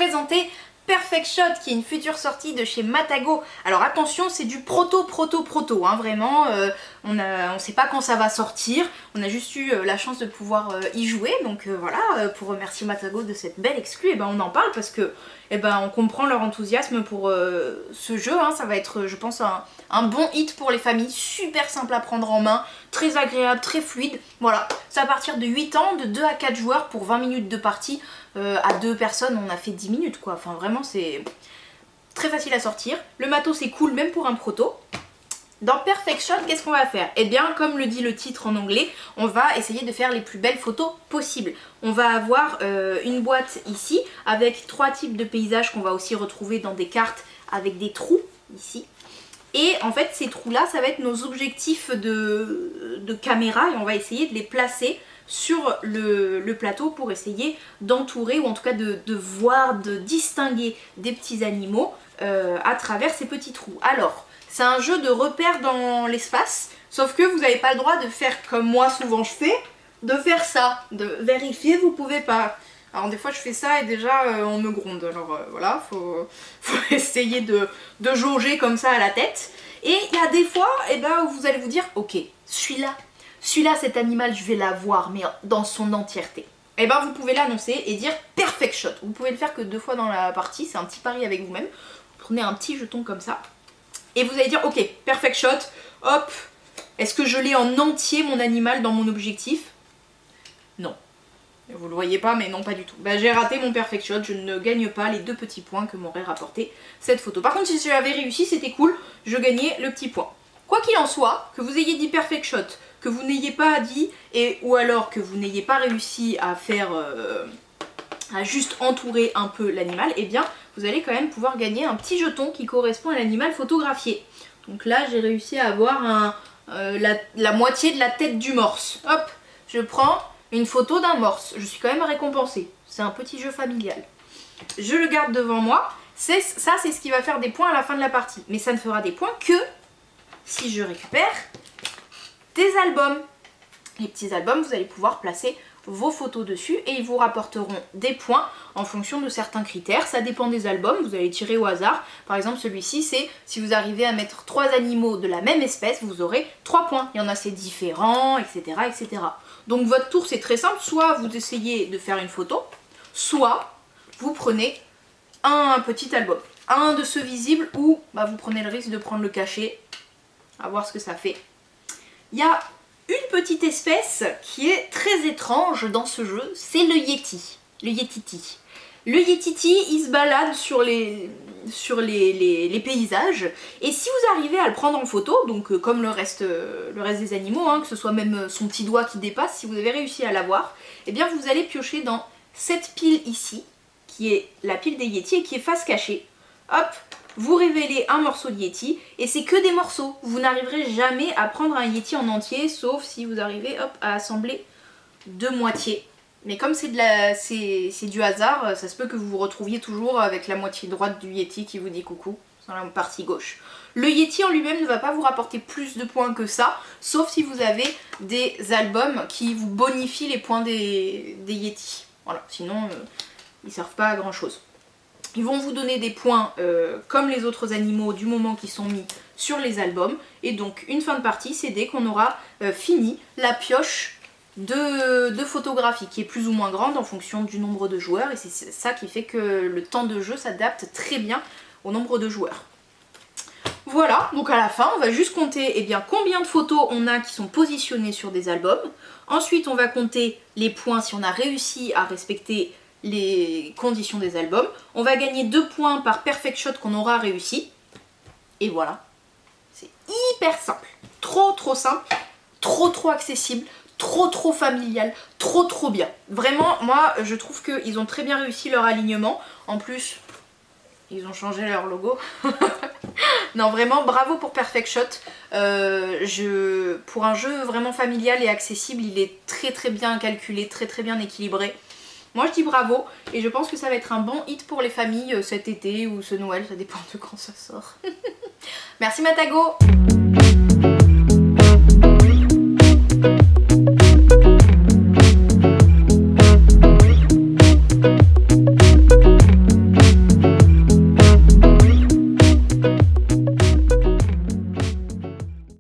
présenter Perfect Shot, qui est une future sortie de chez Matago. Alors attention, c'est du proto, hein, vraiment, on sait pas quand ça va sortir, on a juste eu la chance de pouvoir y jouer, donc voilà, pour remercier Matago de cette belle exclue, et ben on en parle parce que on comprend leur enthousiasme pour ce jeu, hein. Ça va être, je pense, un bon hit pour les familles, super simple à prendre en main, très agréable, très fluide, voilà, c'est à partir de 8 ans, de 2 à 4 joueurs pour 20 minutes de partie. À 2 personnes on a fait 10 minutes quoi, enfin vraiment c'est très facile à sortir. Le matos c'est cool même pour un proto. Dans Perfect Shot, qu'est-ce qu'on va faire? Eh bien, comme le dit le titre en anglais, on va essayer de faire les plus belles photos possibles. On va avoir une boîte ici avec 3 types de paysages qu'on va aussi retrouver dans des cartes avec des trous ici. Et en fait ces trous là ça va être nos objectifs de caméra et on va essayer de les placer sur le plateau pour essayer d'entourer ou en tout cas de voir, de distinguer des petits animaux à travers ces petits trous. Alors c'est un jeu de repères dans l'espace, sauf que vous n'avez pas le droit de faire comme moi souvent je fais, de faire ça, de vérifier, vous pouvez pas. Alors des fois je fais ça et déjà on me gronde, alors voilà, faut essayer de jauger comme ça à la tête. Et il y a des fois où vous allez vous dire, ok, celui-là, cet animal, je vais l'avoir, mais dans son entièreté. Et vous pouvez l'annoncer et dire Perfect Shot. Vous pouvez le faire que 2 fois dans la partie, c'est un petit pari avec vous-même. Vous prenez un petit jeton comme ça, et vous allez dire, ok, Perfect Shot, hop, est-ce que je l'ai en entier, mon animal, dans mon objectif? Non. Vous le voyez pas, mais non, pas du tout. J'ai raté mon Perfect Shot, je ne gagne pas les 2 petits points que m'aurait rapporté cette photo. Par contre, si j'avais réussi, c'était cool, je gagnais le petit point. Quoi qu'il en soit, que vous ayez dit Perfect Shot, que vous n'ayez pas dit, ou alors que vous n'ayez pas réussi à faire, à juste entourer un peu l'animal, eh bien vous allez quand même pouvoir gagner un petit jeton qui correspond à l'animal photographié. Donc là j'ai réussi à avoir la moitié de la tête du morse. Hop, je prends une photo d'un morse, je suis quand même récompensée. C'est un petit jeu familial. Je le garde devant moi, ça c'est ce qui va faire des points à la fin de la partie. Mais ça ne fera des points que si je récupère des albums. Les petits albums, vous allez pouvoir placer vos photos dessus et ils vous rapporteront des points en fonction de certains critères. Ça dépend des albums, vous allez tirer au hasard. Par exemple celui-ci, c'est si vous arrivez à mettre 3 animaux de la même espèce, vous aurez 3 points. Il y en a c'est différent, etc., etc. Donc votre tour c'est très simple, soit vous essayez de faire une photo, soit vous prenez un petit album. Un de ceux visibles où vous prenez le risque de prendre le cachet, à voir ce que ça fait. Il y a une petite espèce qui est très étrange dans ce jeu, c'est le Yeti, le Yetiti. Le Yetiti, il se balade sur les paysages, et si vous arrivez à le prendre en photo, donc comme le reste des animaux, que ce soit même son petit doigt qui dépasse, si vous avez réussi à l'avoir, eh bien vous allez piocher dans cette pile ici, qui est la pile des Yetis et qui est face cachée. Hop, vous révélez un morceau de Yeti et c'est que des morceaux. Vous n'arriverez jamais à prendre un Yeti en entier, sauf si vous arrivez à assembler 2 moitiés. Mais comme c'est du hasard, ça se peut que vous vous retrouviez toujours avec la moitié droite du Yeti qui vous dit coucou, dans la partie gauche. Le Yeti en lui-même ne va pas vous rapporter plus de points que ça, sauf si vous avez des albums qui vous bonifient les points des Yetis. Voilà, sinon ils servent pas à grand chose. Ils vont vous donner des points comme les autres animaux du moment qu'ils sont mis sur les albums. Et donc une fin de partie, c'est dès qu'on aura fini la pioche de photographie qui est plus ou moins grande en fonction du nombre de joueurs. Et c'est ça qui fait que le temps de jeu s'adapte très bien au nombre de joueurs. Voilà, donc à la fin, on va juste compter combien de photos on a qui sont positionnées sur des albums. Ensuite, on va compter les points si on a réussi à respecter les conditions des albums. On va gagner 2 points par Perfect Shot qu'on aura réussi. Et voilà. C'est hyper simple. Trop simple. Trop accessible. Trop familial. Trop bien. Vraiment, moi, je trouve qu'ils ont très bien réussi leur alignement. En plus, ils ont changé leur logo. Non, vraiment, bravo pour Perfect Shot. Pour un jeu vraiment familial et accessible, il est très bien calculé, très bien équilibré. Moi je dis bravo et je pense que ça va être un bon hit pour les familles cet été ou ce Noël, ça dépend de quand ça sort. Merci Matago.